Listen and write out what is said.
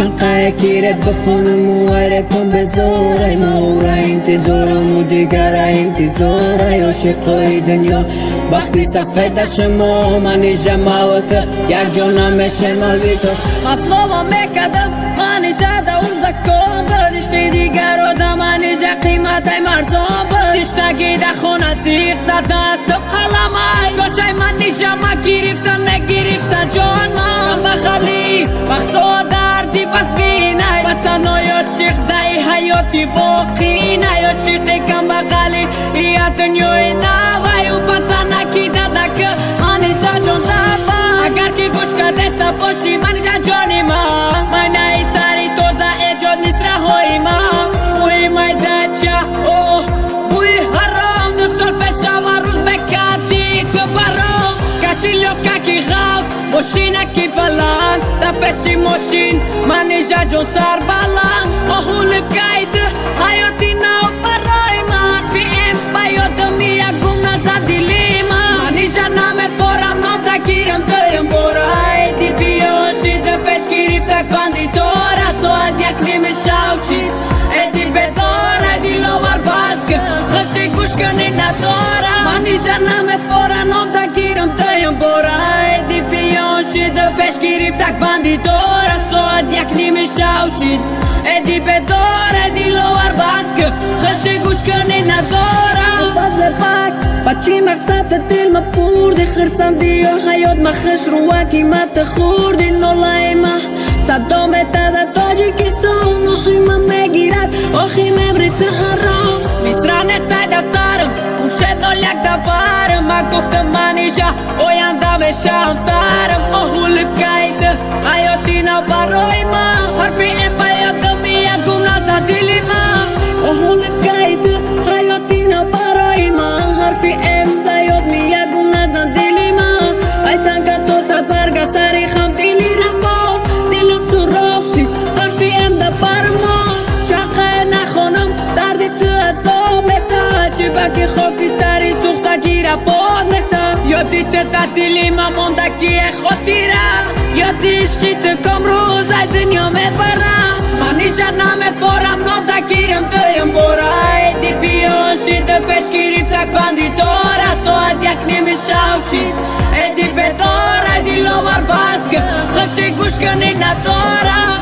چنقه کیره بخونم و عربم بزاره مورا انتظارم و دیگر انتظاره عاشقای دنیا وقتی سفید شما منی جماعت یک جانم شمال بی تو مصلوبا میکدم منی جده اون زکام برشقی دیگر آدم منی جا قیمت های مرزان بر ششتگی ده خونه تیغ ده دستم قلمای گوشه منی جمع گرفتن نگرفتن جان من بخالی وقتا دردی پس بینای وطن های عاشق دای حیاتی باقی نای عاشقی کم بغلی یا دنیای نوای و پتنکی دادک منی جا جان دفا اگر که گوش که دستا باشی منی جا جانی ما منی سری توزا ایجاد نیست رهایی ما بوی مای دچه اوه بوی حرام دو سال پیش و روز بکردی تو برام کشی لوکا کی غاف ماشینه کی بلند دا پیشی ماشین منی جا جان سر بلند آهول بگید حیاتی نو برای من فی ام بیادم یا گم نزد دیلی من منی جا نامه فورم نام دا گیرم دایم برای دی بیاشی دا پیش گرفت کندی داره ساعت یک نیمه شوشید ایدی بدار ایدی لور بازگه خشی گوش کنی نداره منی جا نامه فورم نام دا گیرم دایم برای دی بیاشی دا پیش گرفت کندی داره ساعت یک نیمه شوشید ایدی بدار ایدی لور بازگه خشی گوش کنی نداره فضل پاک بچی مقصد دل ما پوردی خرڅم دی و حیات ما خش رو قیمت خوردی نولای ما صدام تا تاجیکستان نوحی ما میگیرد آخی مبریت حرام میسران سایده سرم پوشه دال یک دبارم ما گفتم منی جا اویانده بشم سرم آهول بگید حیاتی نا برای ما حرفی این بیادم یا گم نزد دیلی ما آهول بگید حیاتی نا برای ما حرفی این بیاد یا گم نزد دیلی ما ای تنگا تو سد برگا سری خم دیلی رفا دلم سراخ شید حرفی این ده برما چقه نخونم دردی تو ازامتا چی بکی خاکستری سوختا گیره باد نتا یادی تا دیلی ما موندکی خاطیره یادی عشقی تو کم روز ای دنیا میبرم منی جنم فورم نام دا گیرم دایم برای دی بیاشی دا پیش گرفت کندی داره ساعت یک نیمه شوشید ایدی بدار ایدی لور بازگه خشی گوش کنی نداره